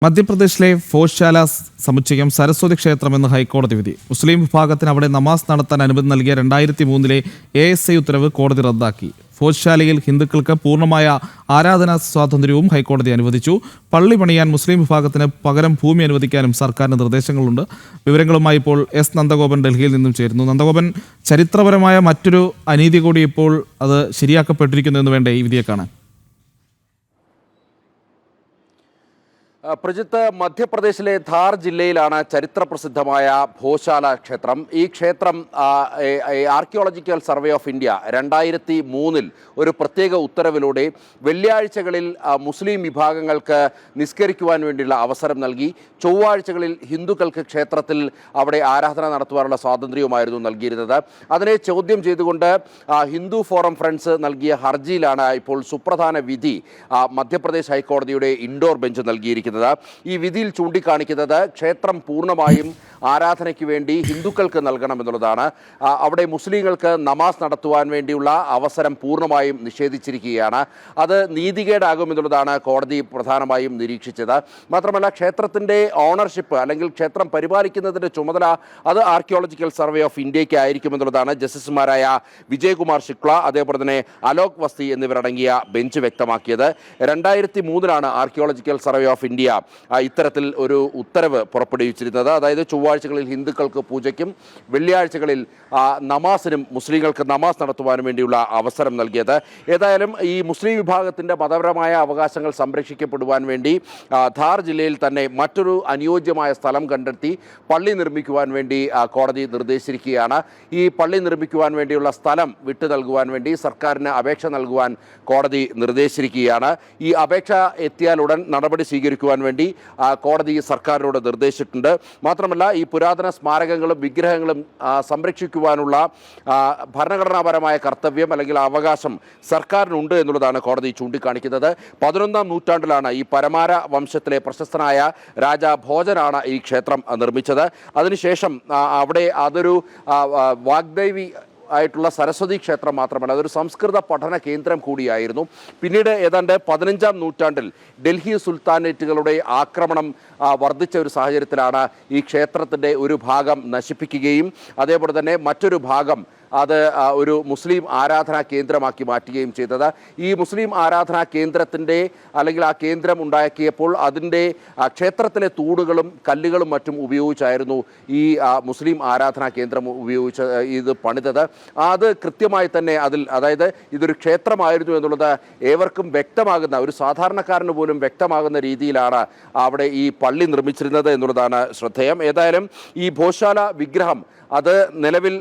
മധ്യപ്രദേശിലെ ഫോഷ്ശാല സമുച്ചയം സരസ്വതി ക്ഷേത്രമെന്ന് ഹൈക്കോടതി വിധി. മുസ്ലിം വിഭാഗത്തിന് അവിടെ നമാസ് നടത്താൻ അനുമതി നൽകിയ 2003 ASI ഉത്തരവ് കോടതി റദ്ദാക്കി. ഫോഷ്ശാലയിൽ ഹിന്ദുക്കൾക്ക് പൂർണ്ണമായ ആരാധനാ സ്വാതന്ത്ര്യവും ഹൈക്കോടതി അനുവദിച്ചു. പള്ളി പണിയാൻ മുസ്ലിം വിഭാഗത്തിന് പകരം ഭൂമി അനുവദിക്കാനും സർക്കാരിന് നിർദ്ദേശങ്ങളുണ്ട്. വിവരങ്ങളുമായി ഇപ്പോൾ എസ് നന്ദഗോപൻ ഡൽഹിയിൽ നിന്നും ചേരുന്നു. നന്ദഗോപൻ, ചരിത്രപരമായ മറ്റൊരു അനീതി കൂടി ഇപ്പോൾ അത് ശരിയാക്കപ്പെട്ടിരിക്കുന്നു എന്ന് വേണ്ടേ ഈ വിധിയെ കാണാൻ? പ്രജിത്ത്, മധ്യപ്രദേശിലെ ധാർ ജില്ലയിലാണ് ചരിത്രപ്രസിദ്ധമായ ഭോശാല ക്ഷേത്രം. ഈ ക്ഷേത്രം ആർക്കിയോളജിക്കൽ സർവേ ഓഫ് ഇന്ത്യ 2003 ഒരു പ്രത്യേക ഉത്തരവിലൂടെ വെള്ളിയാഴ്ചകളിൽ മുസ്ലിം വിഭാഗങ്ങൾക്ക് നിസ്കരിക്കുവാൻ വേണ്ടിയുള്ള അവസരം നൽകി. ചൊവ്വാഴ്ചകളിൽ ഹിന്ദുക്കൾക്ക് ക്ഷേത്രത്തിൽ അവിടെ ആരാധന നടത്തുവാനുള്ള സ്വാതന്ത്ര്യവുമായിരുന്നു നൽകിയിരുന്നത്. അതിനെ ചോദ്യം ചെയ്തുകൊണ്ട് ഹിന്ദു ഫോറം ഫ്രണ്ട്സ് നൽകിയ ഹർജിയിലാണ് ഇപ്പോൾ സുപ്രധാന വിധി മധ്യപ്രദേശ് ഹൈക്കോടതിയുടെ ഇൻഡോർ ബെഞ്ച് നൽകിയിരിക്കുന്നത്. ഈ വിധിയിൽ ചൂണ്ടിക്കാണിക്കുന്നത് ക്ഷേത്രം പൂർണ്ണമായും ആരാധനയ്ക്ക് വേണ്ടി ഹിന്ദുക്കൾക്ക് നൽകണമെന്നുള്ളതാണ്. അവിടെ മുസ്ലിങ്ങൾക്ക് നമാസ് നടത്തുവാൻ വേണ്ടിയുള്ള അവസരം പൂർണ്ണമായും നിഷേധിച്ചിരിക്കുകയാണ്. അത് നീതികേടാകുമെന്നുള്ളതാണ് കോടതി പ്രധാനമായും നിരീക്ഷിച്ചത്. മാത്രമല്ല, ക്ഷേത്രത്തിൻ്റെ ഓണർഷിപ്പ് അല്ലെങ്കിൽ ക്ഷേത്രം പരിപാലിക്കുന്നതിൻ്റെ ചുമതല അത് ആർക്കിയോളജിക്കൽ സർവേ ഓഫ് ഇന്ത്യയ്ക്ക് ആയിരിക്കുമെന്നുള്ളതാണ് ജസ്റ്റിസുമാരായ വിജയകുമാർ ശുക്ല അതേപോലെ തന്നെ അലോക് വസ്തി എന്നിവരടങ്ങിയ ബെഞ്ച് വ്യക്തമാക്കിയത്. 2003 ആർക്കിയോളജിക്കൽ സർവേ ഓഫ് ഇന്ത്യ ഇത്തരത്തിൽ ഒരു ഉത്തരവ് പുറപ്പെടുവിച്ചിരുന്നത്. അതായത് ചൊവ്വാഴ്ചകളിൽ ഹിന്ദുക്കൾക്ക് പൂജയ്ക്കും വെള്ളിയാഴ്ചകളിൽ നമാസിനും മുസ്ലിങ്ങൾക്ക് നമാസ് നടത്തുവാനും വേണ്ടിയുള്ള അവസരം നൽകിയത്. ഏതായാലും ഈ മുസ്ലിം വിഭാഗത്തിൻ്റെ മതപരമായ അവകാശങ്ങൾ സംരക്ഷിക്കപ്പെടുവാൻ വേണ്ടി ധാർ ജില്ലയിൽ തന്നെ മറ്റൊരു അനുയോജ്യമായ സ്ഥലം കണ്ടെത്തി പള്ളി നിർമ്മിക്കുവാൻ വേണ്ടി കോടതി നിർദ്ദേശിച്ചിരിക്കുകയാണ്. ഈ പള്ളി നിർമ്മിക്കുവാൻ വേണ്ടിയുള്ള സ്ഥലം വിട്ടു നൽകുവാൻ വേണ്ടി സർക്കാരിന് അപേക്ഷ നൽകുവാൻ കോടതി നിർദ്ദേശിച്ചിരിക്കുകയാണ്. ഈ അപേക്ഷ എത്തിയാലുടൻ നടപടി സ്വീകരിക്കുവാൻ വേണ്ടി കോടതി സർക്കാരിനോട് നിർദ്ദേശിച്ചിട്ടുണ്ട്. മാത്രമല്ല, ഈ പുരാതന സ്മാരകങ്ങളും വിഗ്രഹങ്ങളും സംരക്ഷിക്കുവാനുള്ള ഭരണഘടനാപരമായ കർത്തവ്യം അല്ലെങ്കിൽ അവകാശം സർക്കാരിനുണ്ട് എന്നുള്ളതാണ് കോടതി ചൂണ്ടിക്കാണിക്കുന്നത്. 11ാം നൂറ്റാണ്ടിലാണ് ഈ പരമാര വംശത്തിലെ പ്രശസ്തനായ രാജാ ഭോജനാണ് ഈ ക്ഷേത്രം നിർമ്മിച്ചത്. അതിനുശേഷം അവിടെ അതൊരു വാഗ്ദേവി ആയിട്ടുള്ള സരസ്വതി ക്ഷേത്രം മാത്രമല്ല, അതൊരു സംസ്കൃത പഠന കേന്ദ്രം കൂടിയായിരുന്നു. പിന്നീട് ഏതാണ്ട് 15ാം നൂറ്റാണ്ടിൽ ഡൽഹി സുൽത്താനേറ്റുകളുടെ ആക്രമണം വർദ്ധിച്ച ഒരു സാഹചര്യത്തിലാണ് ഈ ക്ഷേത്രത്തിൻ്റെ ഒരു ഭാഗം നശിപ്പിക്കുകയും അതേപോലെ തന്നെ മറ്റൊരു ഭാഗം അത് ഒരു മുസ്ലിം ആരാധനാ കേന്ദ്രമാക്കി മാറ്റുകയും ചെയ്തത്. ഈ മുസ്ലിം ആരാധനാ കേന്ദ്രത്തിൻ്റെ അല്ലെങ്കിൽ ആ കേന്ദ്രം ഉണ്ടാക്കിയപ്പോൾ അതിൻ്റെ ക്ഷേത്രത്തിലെ തൂണുകളും കല്ലുകളും മറ്റും ഉപയോഗിച്ചായിരുന്നു ഈ മുസ്ലിം ആരാധനാ കേന്ദ്രം ഉപയോഗിച്ച് ഇത് പണിതത്. അത് കൃത്യമായി തന്നെ അതായത് ഇതൊരു ക്ഷേത്രമായിരുന്നു എന്നുള്ളത് ഏവർക്കും വ്യക്തമാകുന്ന, ഒരു സാധാരണക്കാരന് പോലും വ്യക്തമാകുന്ന രീതിയിലാണ് അവിടെ ഈ പള്ളി നിർമ്മിച്ചിരുന്നത് എന്നുള്ളതാണ് ശ്രദ്ധേയം. ഏതായാലും ഈ ഭോശാല വിഗ്രഹം അത് നിലവിൽ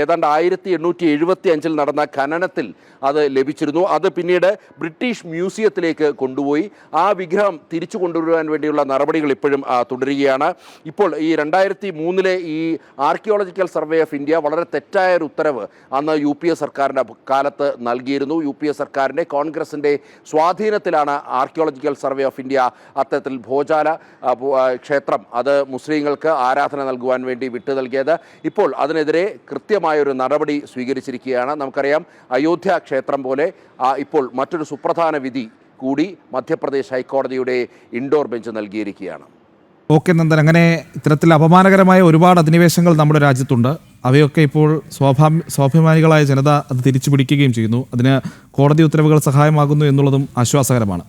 ഏതാണ്ട് 1875 നടന്ന ഖനനത്തിൽ അത് ലഭിച്ചിരുന്നു. അത് പിന്നീട് ബ്രിട്ടീഷ് മ്യൂസിയത്തിലേക്ക് കൊണ്ടുപോയി ആ വിഗ്രഹം തിരിച്ചു കൊണ്ടുവരുവാൻ വേണ്ടിയുള്ള നടപടികൾ ഇപ്പോഴും തുടരുകയാണ്. ഇപ്പോൾ ഈ 2003 ഈ ആർക്കിയോളജിക്കൽ സർവേ ഓഫ് ഇന്ത്യ വളരെ തെറ്റായ ഒരു ഉത്തരവ് അന്ന് UPA സർക്കാരിൻ്റെ കാലത്ത് നൽകിയിരുന്നു. UPA സർക്കാരിൻ്റെ കോൺഗ്രസിൻ്റെ സ്വാധീനത്തിലാണ് ആർക്കിയോളജിക്കൽ സർവേ ഓഫ് ഇന്ത്യ അത്തരത്തിൽ ഭോജാല ക്ഷേത്രം അത് മുസ്ലിങ്ങൾക്ക് ആരാധന നൽകുവാൻ വേണ്ടി വിട്ടു നൽകിയത്. ഇപ്പോൾ അതിനെതിരെ കൃത്യമായൊരു നടപടി സ്വീകരിച്ചിരിക്കുകയാണ്. നമുക്കറിയാം, അയോധ്യ ക്ഷേത്രം പോലെ ഇപ്പോൾ മറ്റൊരു സുപ്രധാന വിധി കൂടി മധ്യപ്രദേശ് ഹൈക്കോടതിയുടെ ഇൻഡോർ ബെഞ്ച് നൽകിയിരിക്കുകയാണ്. ഓക്കെ നന്ദൻ, അങ്ങനെ ഇത്തരത്തിൽ അപമാനകരമായ ഒരുപാട് അധിനിവേശങ്ങൾ നമ്മുടെ രാജ്യത്തുണ്ട്. അവയൊക്കെ ഇപ്പോൾ സ്വാഭിമാനികളായ ജനത അത് തിരിച്ചു പിടിക്കുകയും ചെയ്യുന്നു. അതിന് കോടതി ഉത്തരവുകൾ സഹായമാകുന്നു എന്നുള്ളതും ആശ്വാസകരമാണ്.